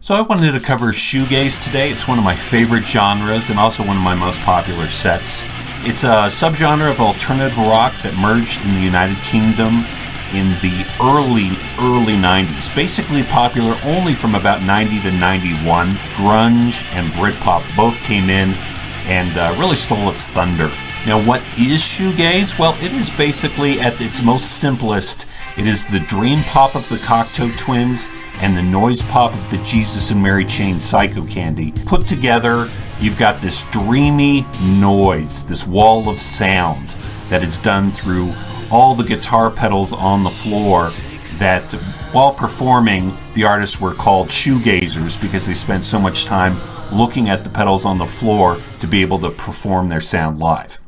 So I wanted to cover shoegaze today. It's one of my favorite genres and also one of my most popular sets. It's a subgenre of alternative rock that merged in the United Kingdom in the early 90s. Basically popular only from about 90 to 91. Grunge and Britpop both came in and really stole its thunder. Now, what is shoegaze? Well, it is basically, at its most simplest, it is the dream pop of the Cocteau twins and the noise pop of the Jesus and Mary Chain Psychocandy. Put together, you've got this dreamy noise, this wall of sound that is done through all the guitar pedals on the floor that, while performing, the artists were called shoegazers because they spent so much time looking at the pedals on the floor to be able to perform their sound live.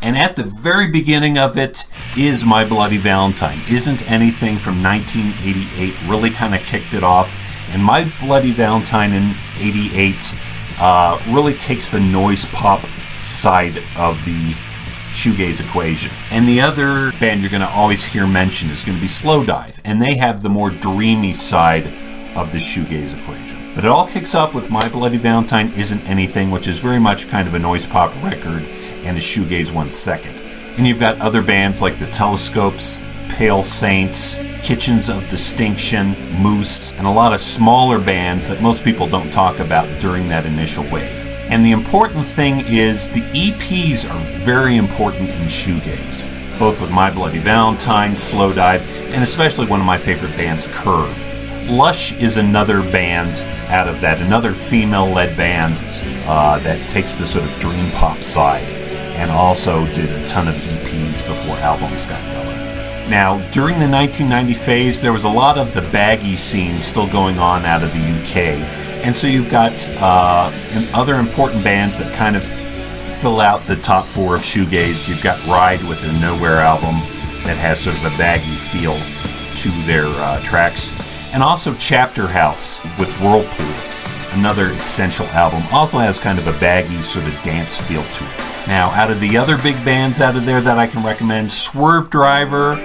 And at the very beginning of it is My Bloody Valentine. Isn't Anything from 1988 really kind of kicked it off. And My Bloody Valentine in 88 really takes the noise pop side of the shoegaze equation. And the other band you're going to always hear mentioned is going to be Slowdive. And they have the more dreamy side of the shoegaze equation. But it all kicks up with My Bloody Valentine Isn't Anything, which is very much kind of a noise pop record and a shoegaze 1 second. And you've got other bands like The Telescopes, Pale Saints, Kitchens of Distinction, Moose, and a lot of smaller bands that most people don't talk about during that initial wave. And the important thing is the EPs are very important in shoegaze, both with My Bloody Valentine, Slowdive, and especially one of my favorite bands, Curve. Lush is another band out of that, another female-led band that takes the sort of dream pop side and also did a ton of EPs before albums got going. Now, during the 1990 phase, there was a lot of the baggy scene still going on out of the UK. And so you've got other important bands that kind of fill out the top 4 of shoegaze. You've got Ride with their Nowhere album that has sort of a baggy feel to their tracks. And also Chapter House with Whirlpool, another essential album, also has kind of a baggy sort of dance feel to it. Now, out of the other big bands out of there that I can recommend, Swerve Driver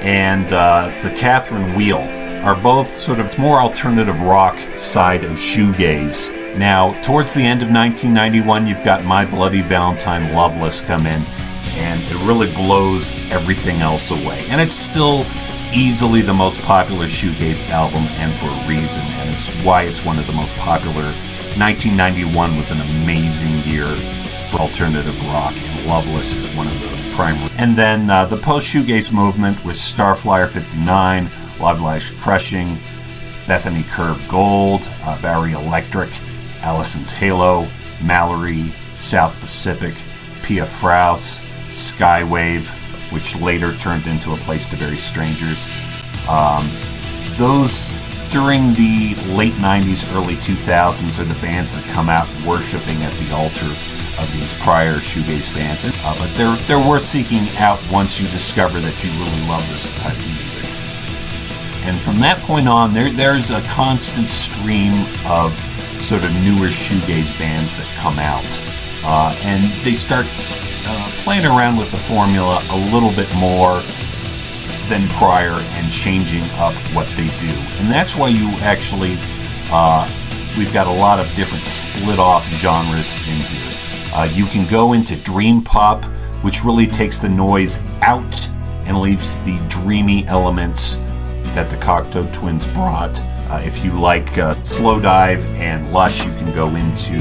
and the Catherine Wheel are both sort of more alternative rock side of shoegaze. Now, towards the end of 1991, you've got My Bloody Valentine Loveless come in, and it really blows everything else away. And it's still easily the most popular shoegaze album, and for a reason, and it's why it's one of the most popular. 1991 was an amazing year for alternative rock, and Loveless is one of the primary. And then the post-shoegaze movement with Starflyer 59, Live Lash Crushing, Bethany Curve Gold, Barry Electric, Allison's Halo, Mallory, South Pacific, Pia Fraus, Skywave, which later turned into A Place to Bury Strangers. Those during the late 90s, early 2000s are the bands that come out worshiping at the altar of these prior shoegaze bands. But they're worth seeking out once you discover that you really love this type of music. And from that point on, there's a constant stream of sort of newer shoegaze bands that come out. And they start playing around with the formula a little bit more than prior and changing up what they do. And that's why you actually, we've got a lot of different split-off genres in here. You can go into dream pop, which really takes the noise out and leaves the dreamy elements that the Cocteau twins brought. If you like Slowdive and Lush, you can go into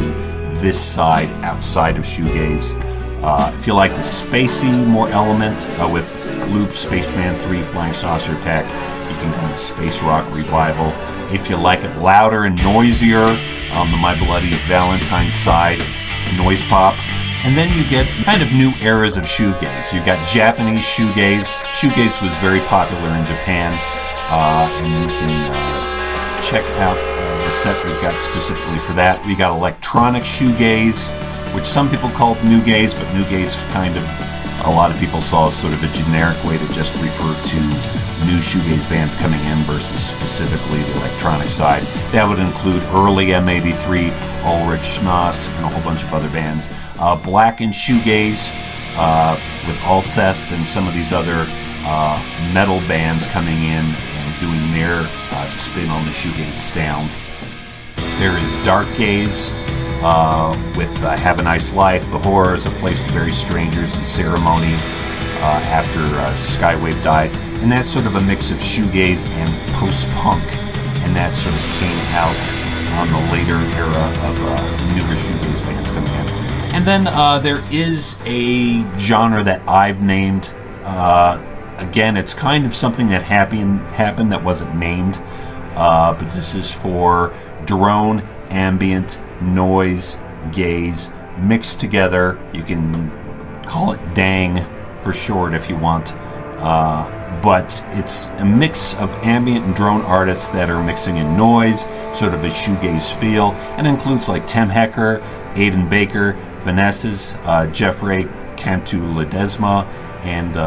this side outside of shoegaze. If you like the spacey more element with Loop, Spaceman 3, Flying Saucer Attack, you can go into Space Rock Revival. If you like it louder and noisier on the My Bloody Valentine side, noise pop. And then you get kind of new eras of shoegaze. You've got Japanese shoegaze. Shoegaze was very popular in Japan, and you can check out the set we've got specifically for that. We got electronic shoegaze, which some people called newgaze, but newgaze kind of a lot of people saw as sort of a generic way to just refer to new shoegaze bands coming in versus specifically the electronic side. That would include early M83, Ulrich Schnoss, and a whole bunch of other bands. Black and shoegaze with Alcest and some of these other metal bands coming in and doing their spin on the shoegaze sound. There is Dark Gaze with Have a Nice Life, The Horrors, A Place to Bury Strangers, and Ceremony after Skywave died. And that's sort of a mix of shoegaze and post-punk, and that sort of came out on the later era of newer shoegaze bands coming in. And then there is a genre that I've named. Again, it's kind of something that happened that wasn't named, but this is for drone, ambient, noise, gaze, mixed together. You can call it DANG for short if you want. But it's a mix of ambient and drone artists that are mixing in noise, sort of a shoegaze feel, and includes like Tim Hecker, Aidan Baker, Vanessa's, Jeffrey Cantu Ledesma, and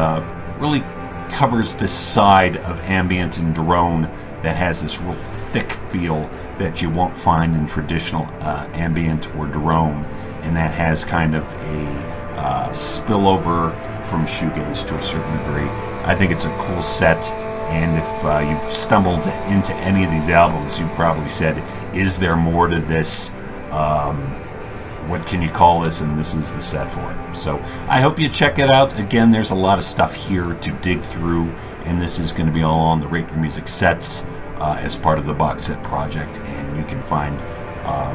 really covers this side of ambient and drone that has this real thick feel that you won't find in traditional ambient or drone, and that has kind of a spillover from shoegaze to a certain degree. I think it's a cool set, and if you've stumbled into any of these albums, you've probably said, is there more to this? What can you call this? And this is the set for it. So I hope you check it out. Again, there's a lot of stuff here to dig through, and this is going to be all on the Rate Your Music sets as part of the box set project, and you can find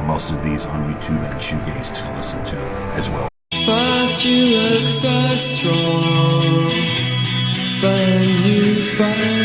most of these on YouTube and Shoegaze to listen to as well. First you look so strong, then you find